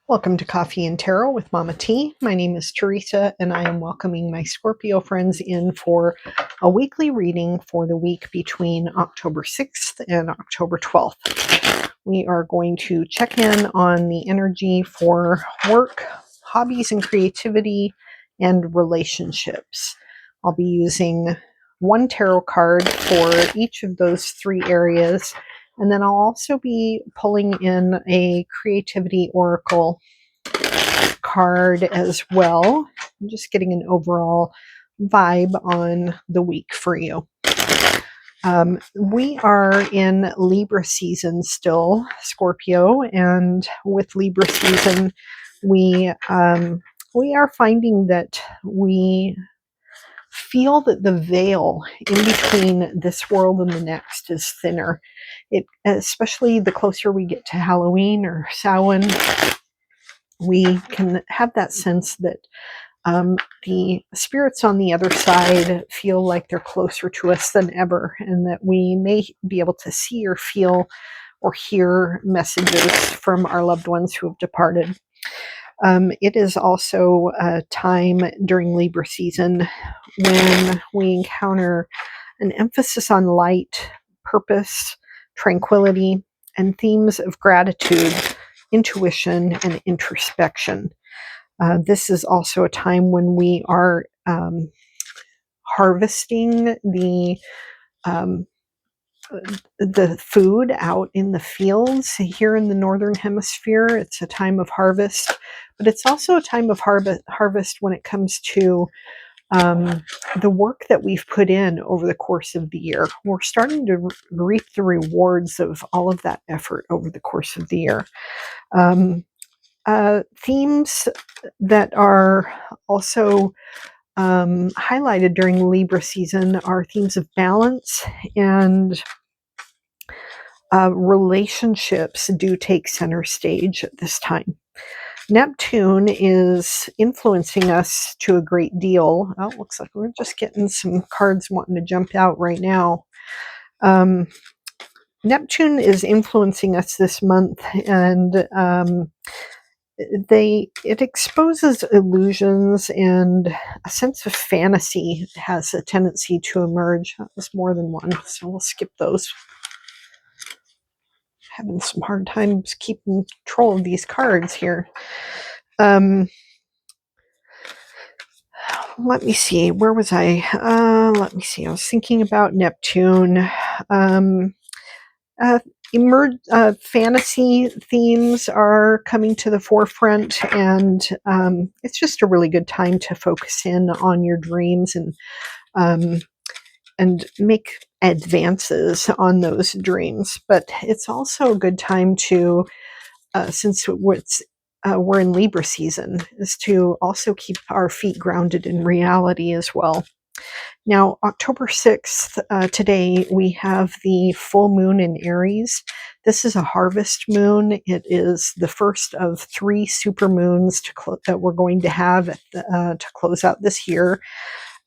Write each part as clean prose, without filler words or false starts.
Welcome to Coffee and Tarot with Mama T. My name is Teresa, and I am welcoming my Scorpio friends in for a weekly reading for the week between October 6th and October 12th. We are going to check in on the energy for work, hobbies and creativity, and relationships. I'll be using one tarot card for each of those three areas. And then I'll also be pulling in a creativity oracle card as well. I'm just getting an overall vibe on the week for you. We are in Libra season still, Scorpio, and with Libra season, we are finding that we feel that the veil in between this world and the next is thinner. It, especially the closer we get to Halloween or Samhain, we can have that sense that the spirits on the other side feel like they're closer to us than ever, and that we may be able to see or feel or hear messages from our loved ones who have departed. It is also a time during Libra season when we encounter an emphasis on light, purpose, tranquility, and themes of gratitude, intuition, and introspection. This is also a time when we are harvesting the food out in the fields. Here in the Northern Hemisphere, it's a time of harvest, but it's also a time of harvest when it comes to the work that we've put in over the course of the year. We're starting to reap the rewards of all of that effort over the course of the year. Themes that are also highlighted during Libra season are themes of balance, and relationships do take center stage at this time. Neptune is influencing us to a great deal. Oh, it looks like we're just getting some cards wanting to jump out right now. Neptune is influencing us this month, and it exposes illusions, and a sense of fantasy has a tendency to emerge. That was more than one, so we'll skip those. Having some hard times keeping control of these cards here. Let me see. Where was I? Let me see. I was thinking about Neptune. Fantasy themes are coming to the forefront, and it's just a really good time to focus in on your dreams and make advances on those dreams. But it's also a good time to, since we're in Libra season, is to also keep our feet grounded in reality as well. Now, October 6th, today, we have the full moon in Aries. This is a harvest moon. It is the first of 3 super moons that we're going to have to close out this year.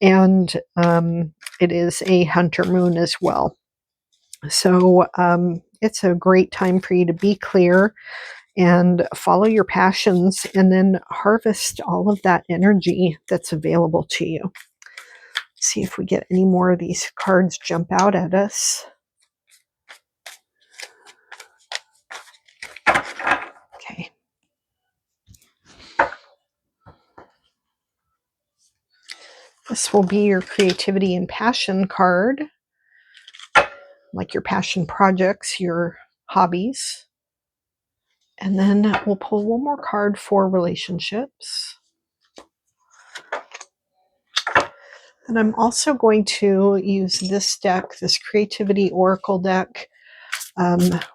And it is a hunter moon as well. So it's a great time for you to be clear and follow your passions, and then harvest all of that energy that's available to you. See if we get any more of these cards jump out at us. Okay. This will be your creativity and passion card, like your passion projects, your hobbies. And then we'll pull one more card for relationships. And I'm also going to use this deck, this Creativity Oracle deck.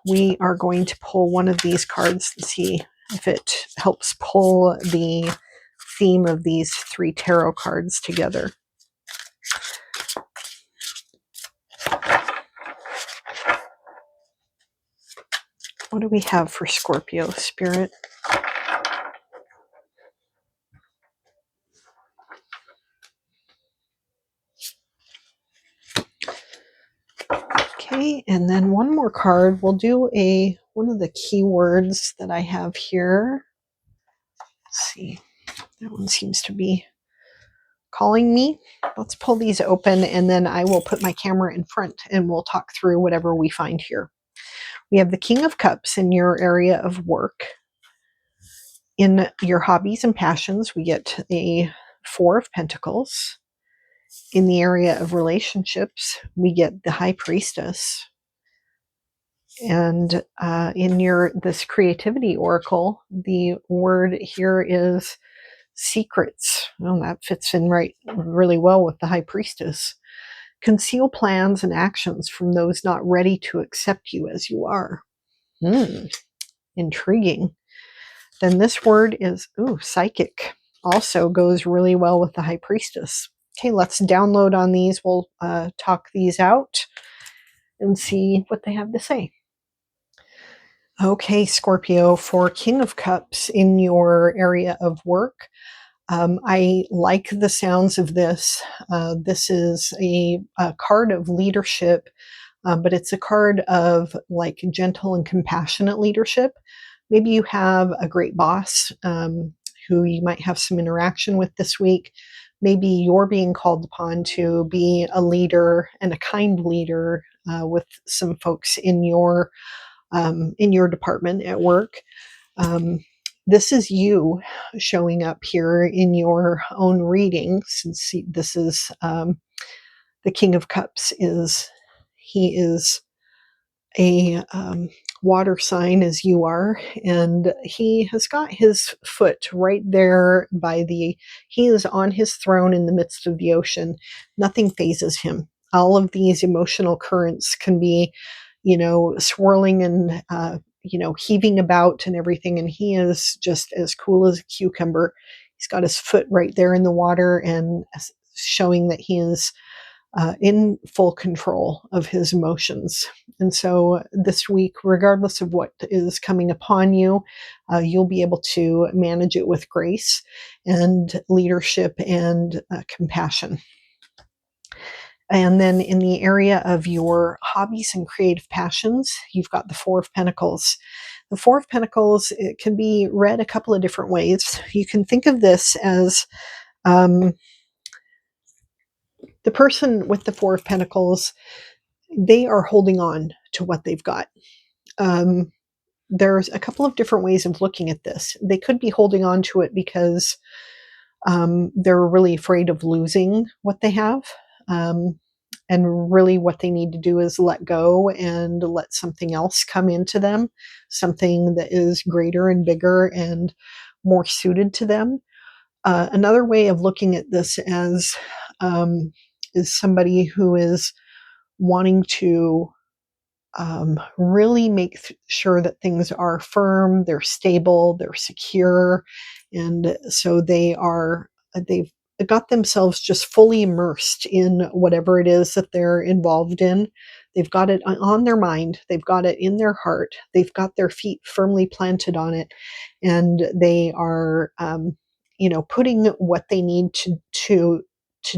We are going to pull one of these cards and see if it helps pull the theme of these 3 tarot cards together. What do we have for Scorpio spirit? Okay, and then one more card. We'll do one of the keywords that I have here. see. That one seems to be calling me. Let's pull these open, and then I will put my camera in front and we'll talk through whatever we find here. We have the King of Cups in your area of work. In your hobbies and passions, we get a Four of Pentacles. In the area of relationships, we get the High Priestess. And in this creativity oracle, the word here is secrets. Well, that fits in really well with the High Priestess. Conceal plans and actions from those not ready to accept you as you are. Intriguing. Then this word is, psychic. Also goes really well with the High Priestess. Okay, let's download on these. We'll talk these out and see what they have to say. Okay, Scorpio, for King of Cups in your area of work, I like the sounds of this. This is a card of leadership, but it's a card of like gentle and compassionate leadership. Maybe you have a great boss who you might have some interaction with this week. Maybe you're being called upon to be a leader and a kind leader with some folks in your department at work. This is you showing up here in your own reading, since this is the King of Cups. He is a water sign as you are, and he has got his foot right there he is on his throne in the midst of the ocean. Nothing phases him. All of these emotional currents can be, swirling and heaving about and everything, and he is just as cool as a cucumber. He's got his foot right there in the water and showing that he is in full control of his emotions. And so this week, regardless of what is coming upon you, you'll be able to manage it with grace and leadership and compassion. And then in the area of your hobbies and creative passions, you've got the Four of Pentacles. The Four of Pentacles, it can be read a couple of different ways. You can think of this as the person with the Four of Pentacles, they are holding on to what they've got. There's a couple of different ways of looking at this. They could be holding on to it because they're really afraid of losing what they have. And really what they need to do is let go and let something else come into them, something that is greater and bigger and more suited to them. Another way of looking at this as is somebody who is wanting to really make sure that things are firm, they're stable, they're secure, and so they've got themselves just fully immersed in whatever it is that they're involved in. They've got it on their mind, they've got it in their heart, they've got their feet firmly planted on it, and they are putting what they need to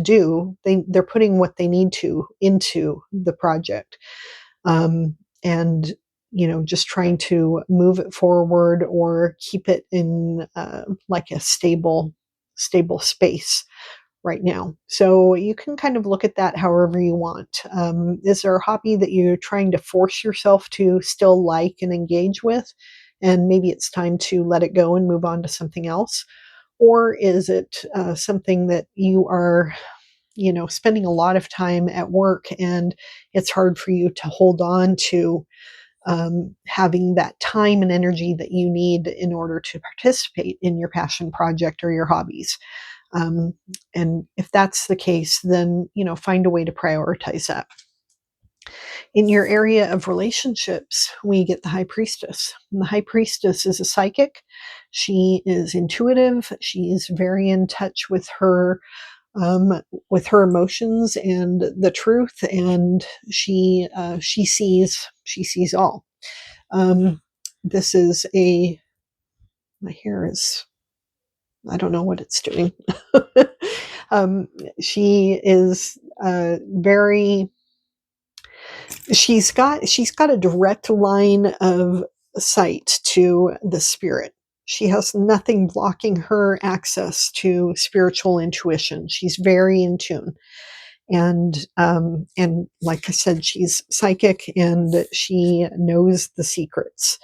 do. They're putting what they need to into the project. And just trying to move it forward or keep it in like a stable space right now. So you can kind of look at that however you want. Is there a hobby that you're trying to force yourself to still like and engage with, and maybe it's time to let it go and move on to something else? Or is it something that you are spending a lot of time at work and it's hard for you to hold on to having that time and energy that you need in order to participate in your passion project or your hobbies? And if that's the case, then, find a way to prioritize that. In your area of relationships, we get the High Priestess. And the High Priestess is a psychic. She is intuitive. She is very in touch with her emotions and the truth, and she sees all. This is my hair is, I don't know what it's doing. She is she's got a direct line of sight to the spirit. She has nothing blocking her access to spiritual intuition. She's very in tune. And like I said, she's psychic and she knows the secrets.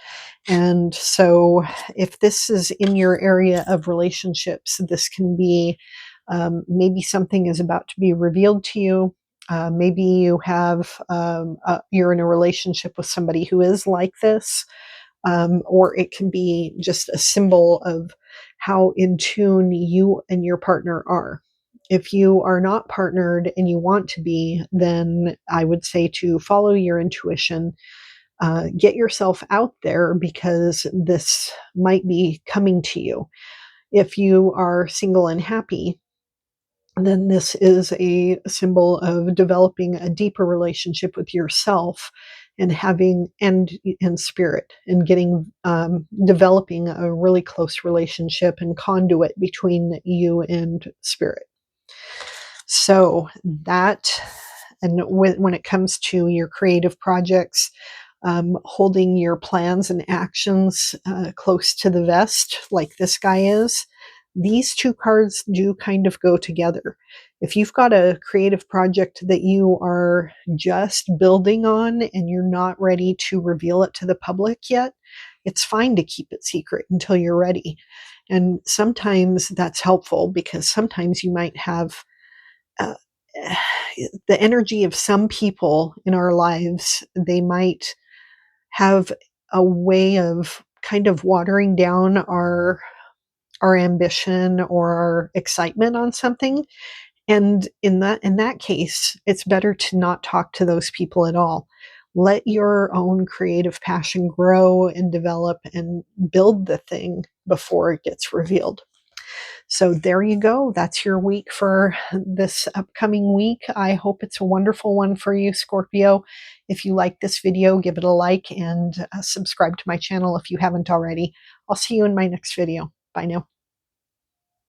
And so if this is in your area of relationships, this can be maybe something is about to be revealed to you. Maybe you have you're in a relationship with somebody who is like this, or it can be just a symbol of how in tune you and your partner are. If you are not partnered and you want to be, then I would say to follow your intuition, get yourself out there because this might be coming to you. If you are single and happy, then this is a symbol of developing a deeper relationship with yourself and having and spirit and getting developing a really close relationship and conduit between you and spirit. So that, and when it comes to your creative projects, holding your plans and actions close to the vest, like this guy is, these two cards do kind of go together. If you've got a creative project that you are just building on and you're not ready to reveal it to the public yet, it's fine to keep it secret until you're ready. And sometimes that's helpful because sometimes you might have uh, the energy of some people in our lives. They might have a way of kind of watering down our ambition or our excitement on something. And in that case, it's better to not talk to those people at all. Let your own creative passion grow and develop and build the thing before it gets revealed. So there you go. That's your week for this upcoming week. I hope it's a wonderful one for you, Scorpio. If you like this video, give it a like and subscribe to my channel if you haven't already. I'll see you in my next video. Bye now.